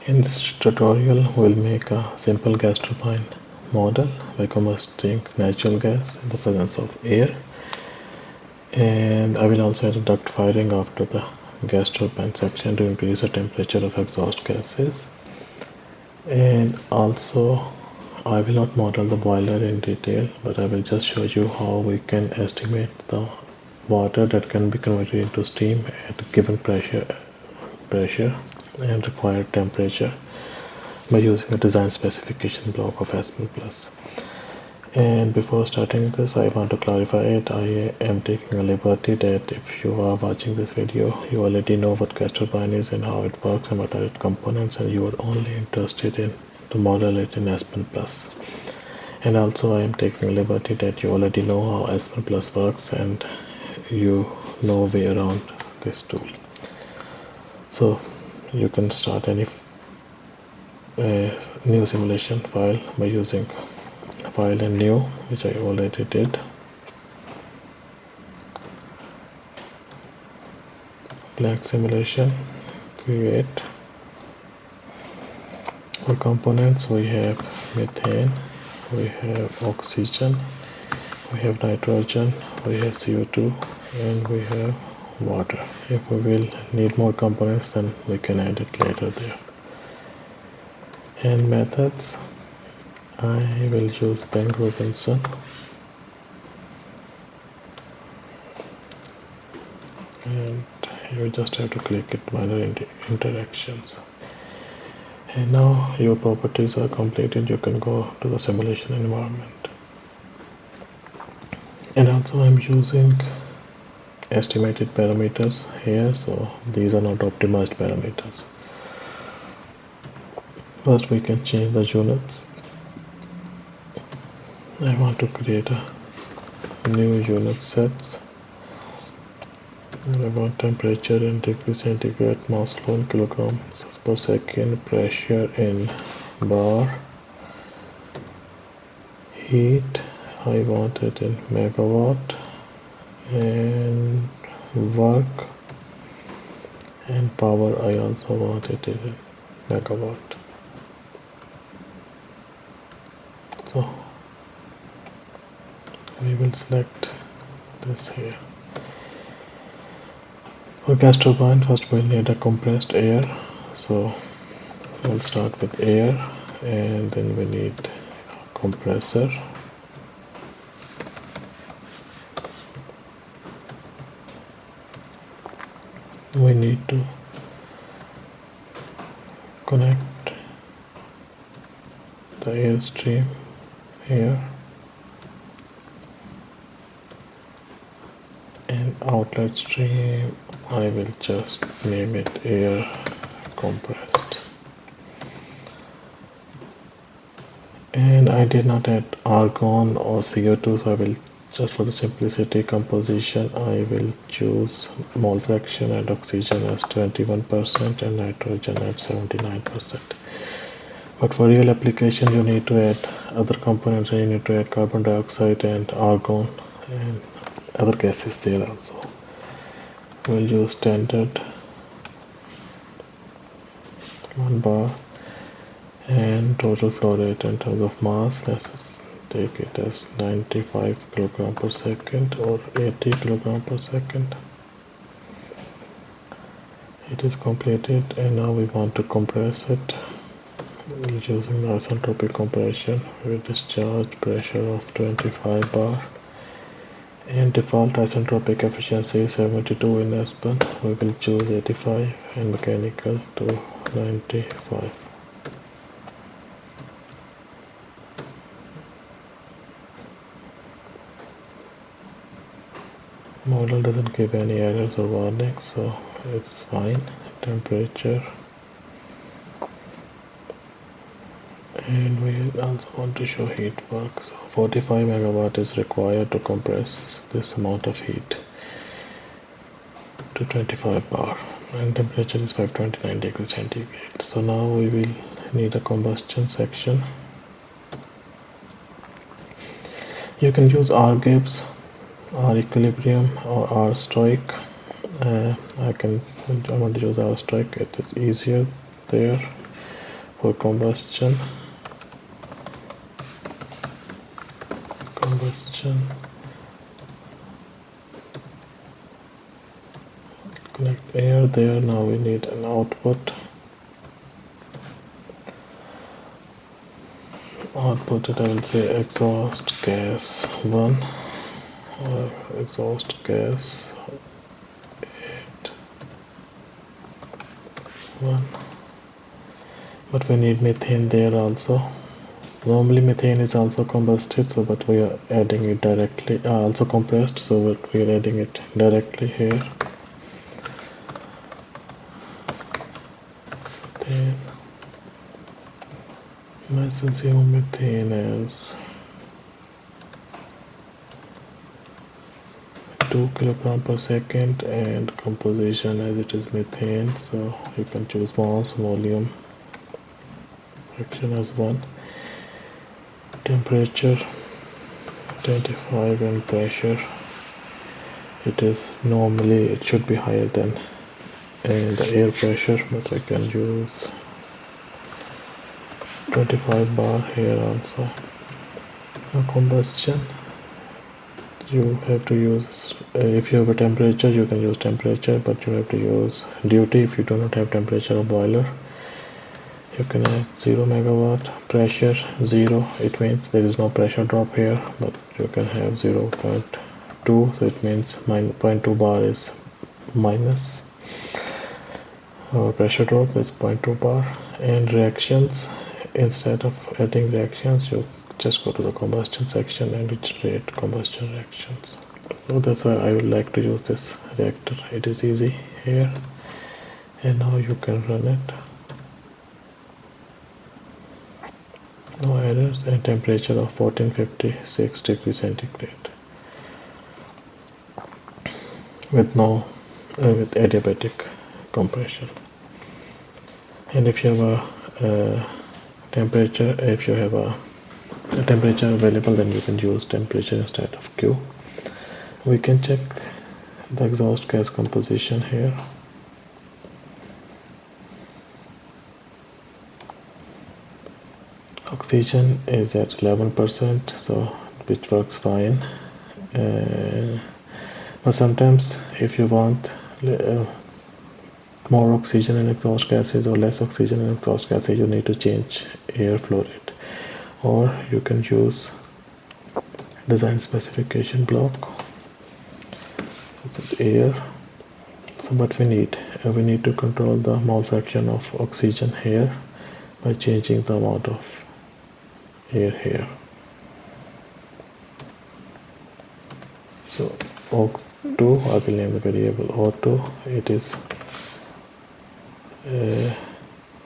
In this tutorial, we'll make a simple gas turbine model by combusting natural gas in the presence of air, and I will also add a duct firing after the gas turbine section to increase the temperature of exhaust gases. And also, I will not model the boiler in detail, but I will just show you how we can estimate the water that can be converted into steam at a given pressure and required temperature by using a design specification block of Aspen Plus. And before starting this, I want to clarify it. I am taking a liberty that if you are watching this video, you already know what gas turbine is and how it works and what are its components, and you are only interested in to model it in Aspen Plus. And also I am taking a liberty that you already know how Aspen Plus works and you know way around this tool. So you can start any new simulation file by using file and new, which I already did. Blank simulation, create. For components we have methane, we have oxygen, we have nitrogen, we have CO2, and we have water. If we will need more components, then we can add it later there. And methods, I will use Bang Robinson. And you just have to click it, minor interactions. And now your properties are completed, you can go to the simulation environment. And also I'm using estimated parameters here, so these are not optimized parameters. First we can change the units. I want to create a new unit sets. I want temperature in degree centigrade, mass flow in kilograms per second, pressure in bar, heat I want it in megawatt, and work and power I also want it in megawatt. So we will select this here. For gas turbine, first we'll need a compressed air, so we'll start with air, and then we need a compressor. We need to connect the airstream here, and outlet stream I will just name it air compressed. And I did not add argon or CO2, so I will just, for the simplicity composition, I will choose mole fraction and oxygen as 21% and nitrogen at 79%. But for real application you need to add other components, and you need to add carbon dioxide and argon and other gases there also. We'll use standard 1 bar, and total flow rate in terms of mass, let's take it as 95 kg per second or 80 kg per second. It is completed, and now we want to compress it using the isentropic compression with discharge pressure of 25 bar. And default isentropic efficiency is 72 in Aspen. We will choose 85 and mechanical to 95. Model doesn't give any errors or warnings, so it's fine. Temperature, and we also want to show heat work. So 45 megawatt is required to compress this amount of heat to 25 bar, and temperature is 529 degrees centigrade. So now we will need a combustion section. You can use R Gibbs, R equilibrium, or R stoic. I want to use R stoic, it is easier there. for combustion, connect air there. Now we need an output. Output it, I will say exhaust gas 1 or exhaust gas 1, but we need methane there also. Normally methane is also combusted, so but we are adding it directly, also compressed, so we are adding it directly here. Then let's assume methane as 2 kilogram per second and composition as it is methane, so you can choose mass, volume, fraction as 1, temperature 25 and pressure, it is normally it should be higher than the air pressure, but I can use 25 bar here also. Now combustion, you have to use, if you have a temperature you can use temperature, but you have to use duty if you do not have temperature or boiler. You can add 0 megawatt, pressure 0, it means there is no pressure drop here, but you can have 0.2, so it means 0.2 bar is minus, or pressure drop is 0.2 bar. And reactions, instead of adding reactions you just go to the combustion section and iterate combustion reactions. So that's why I would like to use this reactor, it is easy here. And now you can run it. No errors, and temperature of 1456 degrees centigrade with no with adiabatic compression. And if you have a temperature, if you have a temperature available, then you can use temperature instead of Q. We can check the exhaust gas composition here. Oxygen is at 11%, so which works fine. But sometimes if you want more oxygen in exhaust gases or less oxygen in exhaust gases, you need to change air flow rate, or you can use design specification block. This is air. So what we need to control the mole fraction of oxygen here by changing the amount of air here. So O2, I will name the variable O2, it is a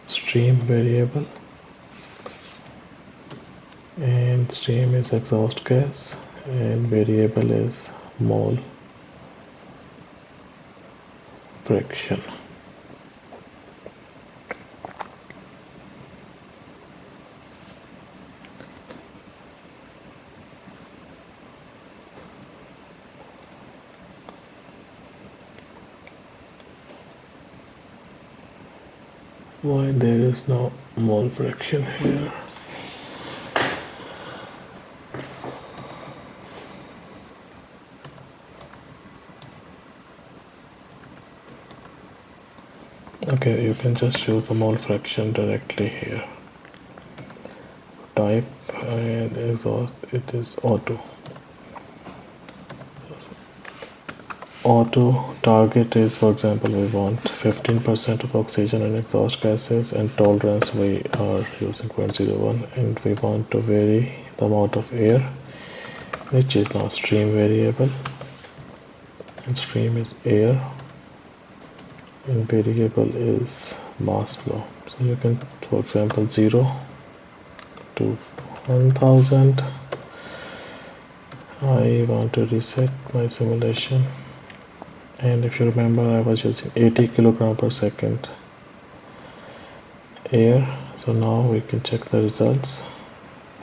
stream variable, and stream is exhaust gas, and variable is mole fraction. Why there is no mole fraction here? Okay, you can just use the mole fraction directly here. Type and exhaust, it is O2. O2 target is, for example, we want 15% of oxygen in exhaust gases, and tolerance we are using 0.01, and we want to vary the amount of air, which is now stream variable, and stream is air, and variable is mass flow. So you can, for example, 0 to 1000. I want to reset my simulation, and if you remember I was using 80 kilogram per second air, so now we can check the results.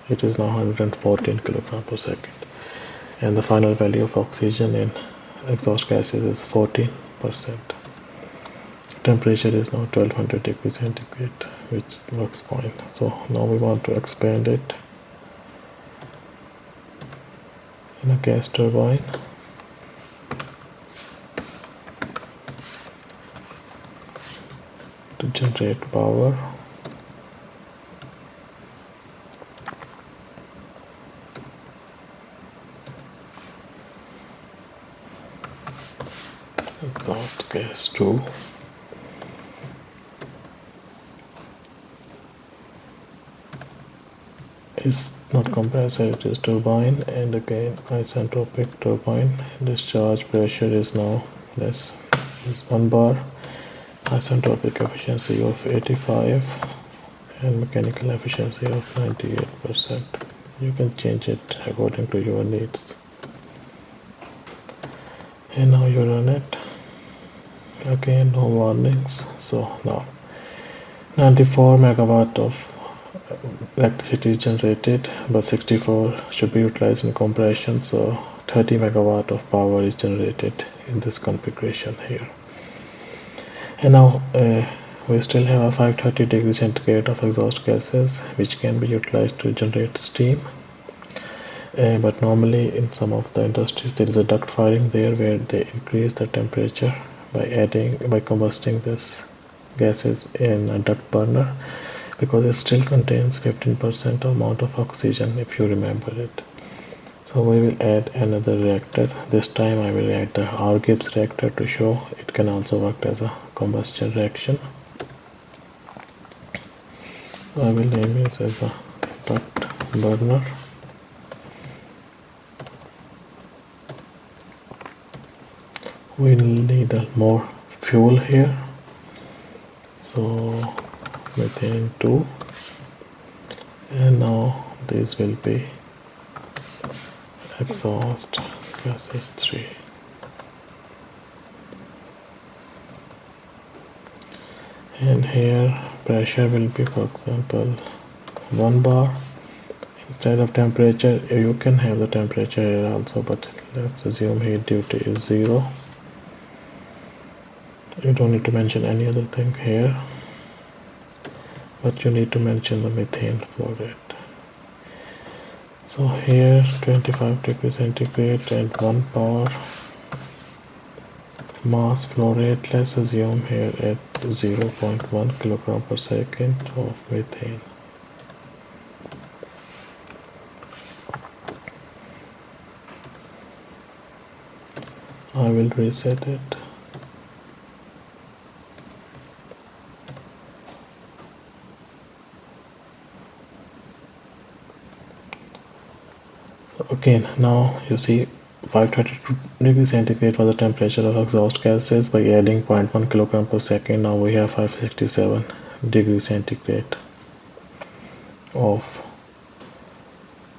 It is now 114 kilogram per second, and the final value of oxygen in exhaust gases is 14%. Temperature is now 1200 degrees centigrade. which works fine. So now we want to expand it in a gas turbine. To generate power. Exhaust gas 2. Is not compressor, it is turbine, and again isentropic turbine. Discharge pressure is now less, is 1 bar. Isentropic efficiency of 85 and mechanical efficiency of 98%. You can change it according to your needs. And now you run it. Again, no warnings. So now 94 megawatt of electricity is generated, but 64 should be utilized in compression, so 30 megawatt of power is generated in this configuration here. And now we still have a 530 degrees centigrade of exhaust gases which can be utilized to generate steam. But normally in some of the industries there is a duct firing there where they increase the temperature by combusting this gases in a duct burner, because it still contains 15% amount of oxygen, if you remember it. So we will add another reactor. This time I will add the R-Gibbs reactor to show it can also work as a combustion reaction. So I will name it as a duct burner. We need more fuel here, so methane 2, and now these will be exhaust gases 3. And here pressure will be, for example, 1 bar. Instead of temperature, you can have the temperature here also, but let's assume heat duty is 0. You don't need to mention any other thing here, but you need to mention the methane flow rate. So here 25 degrees centigrade and 1 bar mass flow rate. Let's assume here at 0.1 kilogram per second of methane. I will reset it. Again, now you see 532 degrees centigrade for the temperature of exhaust gases. By adding 0.1 kilogram per second, now we have 567 degrees centigrade of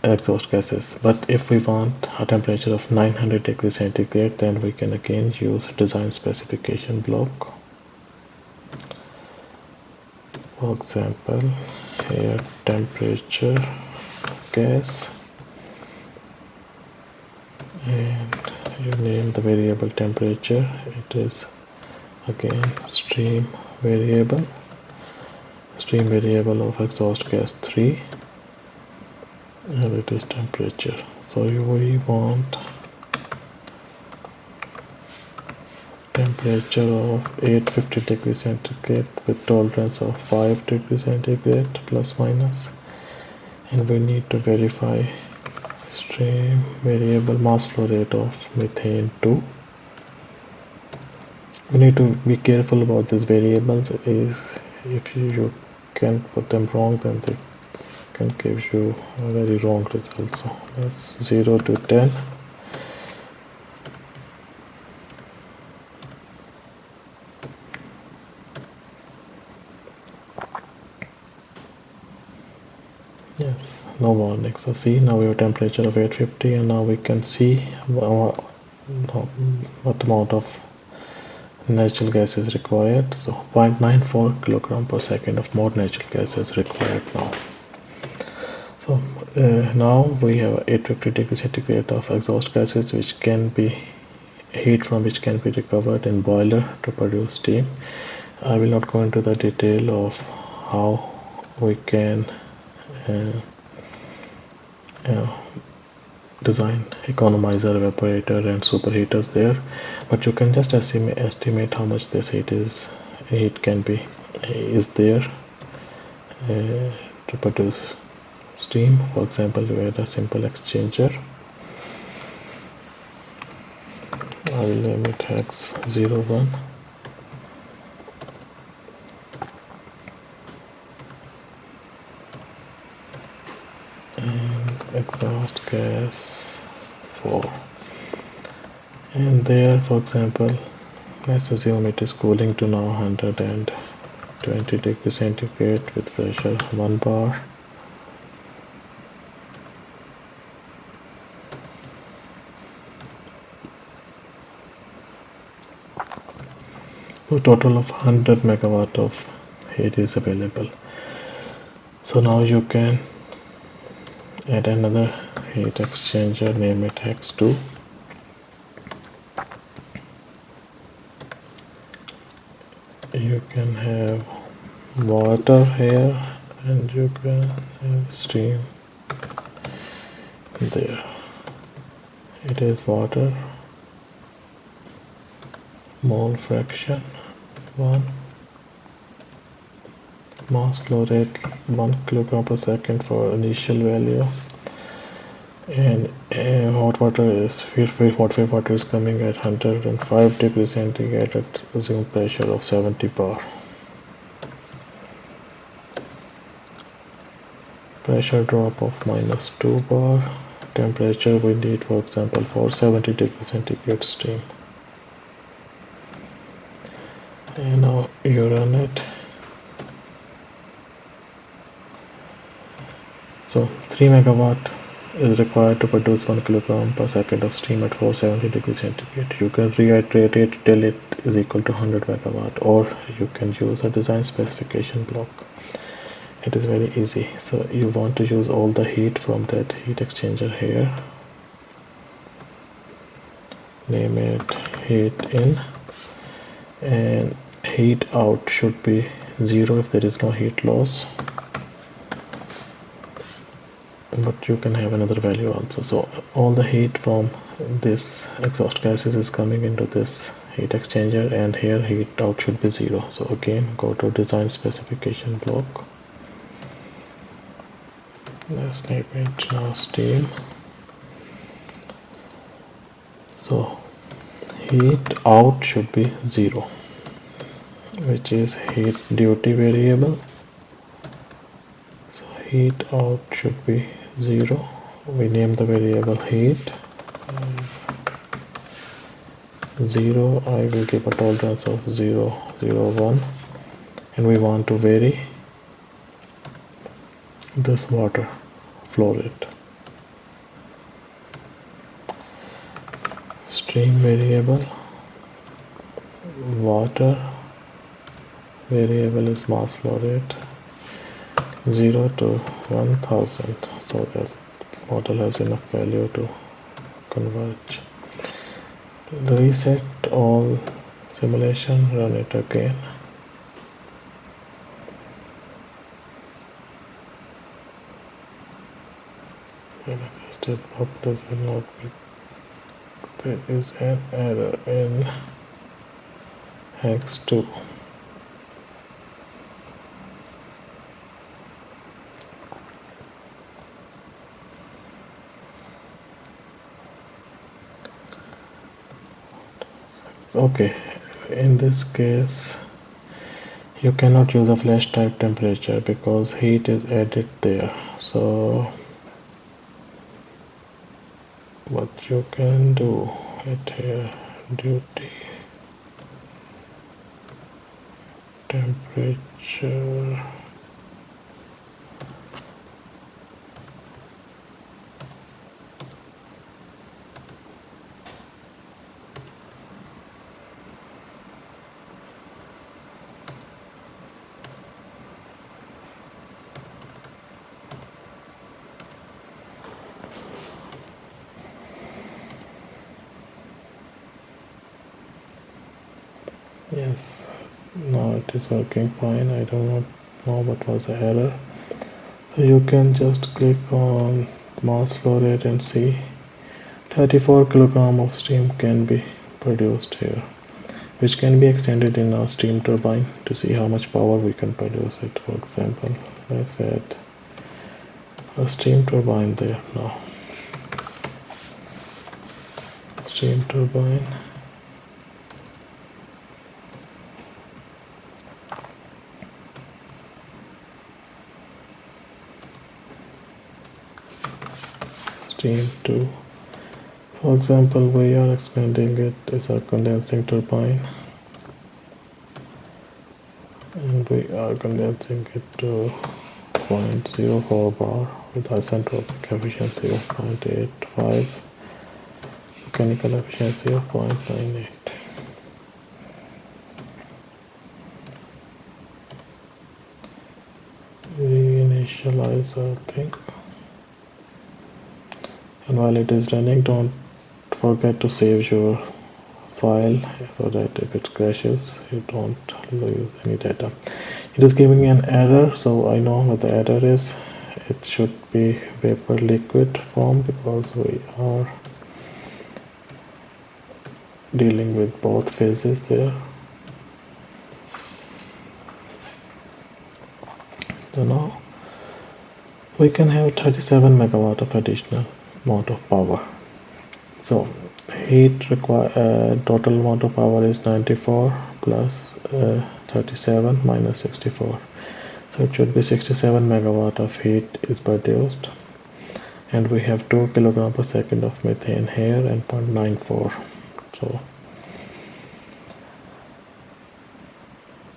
exhaust gases. But if we want a temperature of 900 degrees centigrade, then we can again use design specification block. For example, here temperature gas, and you name the variable temperature. It is again stream variable of exhaust gas 3, and it is temperature. So we want temperature of 850 degrees centigrade with tolerance of 5 degrees centigrade plus minus, and we need to verify stream variable mass flow rate of methane 2. We need to be careful about these variables. If you can put them wrong, then they can give you a very wrong result. So that's 0 to 10. Yes, no warning. So see, now we have temperature of 850, and now we can see what amount of natural gas is required. So 0.94 kilogram per second of more natural gas is required now. So now we have 850 degrees centigrade of exhaust gases, which can be heat from which can be recovered in boiler to produce steam. I will not go into the detail of how we can uh, uh, design economizer, evaporator and superheaters there, but you can just estimate how much this heat can be is there to produce steam. For example, you add a simple exchanger. I will name it hex 01 and exhaust gas 4, and there, for example, let's assume it is cooling to now 120 degrees centigrade with pressure 1 bar. So total of 100 megawatt of heat is available. So now you can add another heat exchanger, name it X2. You can have water here and you can have steam there. It is water, mole fraction 1, mass flow rate 1 kilogram per second for initial value, and hot water is coming at 105 degrees centigrade at assumed pressure of 70 bar. Pressure drop of -2 bar. Temperature we need, for example, for 70 degrees centigrade steam. And now you run it. So 3 megawatt is required to produce 1 kilogram per second of steam at 470 degrees centigrade. You can reiterate it till it is equal to 100 megawatt, or you can use a design specification block. It is very easy. So you want to use all the heat from that heat exchanger here. Name it heat in, and heat out should be 0 if there is no heat loss, but you can have another value also. So all the heat from this exhaust gases is coming into this heat exchanger, and here heat out should be 0. So again, go to design specification block. Let's name it now steam. So heat out should be 0, which is heat duty variable. So heat out should be 0. We name the variable heat 0. I will give a tolerance of 0, 0, 1, and we want to vary this water flow rate. Stream variable, water variable is mass flow rate 0 to 1000, so that model has enough value to converge. Reset all simulation, run it again. Unadjusted properties will not be. There is an error in hex 2. Okay, in this case you cannot use a flash type temperature because heat is added there. So what you can do it here, duty temperature Yes, now it is working fine. I do not know what was the error. So you can just click on mass flow rate and see 34 kilogram of steam can be produced here, which can be extended in our steam turbine to see how much power we can produce it. For example, let's add a steam turbine there now. Steam turbine. Steam 2. For example, we are expanding it as a condensing turbine, and we are condensing it to 0.04 bar with isentropic efficiency of 0.85, mechanical efficiency of 0.98. Reinitialize our thing, and while it is running, don't forget to save your file so that if it crashes you don't lose any data. It is giving an error, so I know what the error is. It should be vapor liquid form because we are dealing with both phases there. So now we can have 37 megawatt of additional amount of power. So heat total amount of power is 94 plus 37 minus 64. So it should be 67 megawatt of heat is produced, and we have 2 kilogram per second of methane here and 0.94. So you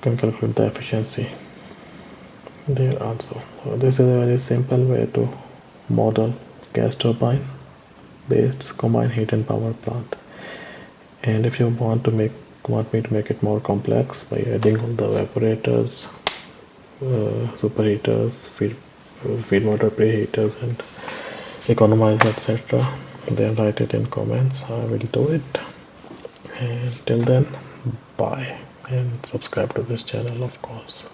can calculate the efficiency there also. So this is a very simple way to model gas turbine based combined heat and power plant. And if you want me to make it more complex by adding all the evaporators, superheaters, feed motor preheaters and economizer, etc., then write it in comments. I will do it. And till then, bye, and subscribe to this channel, of course.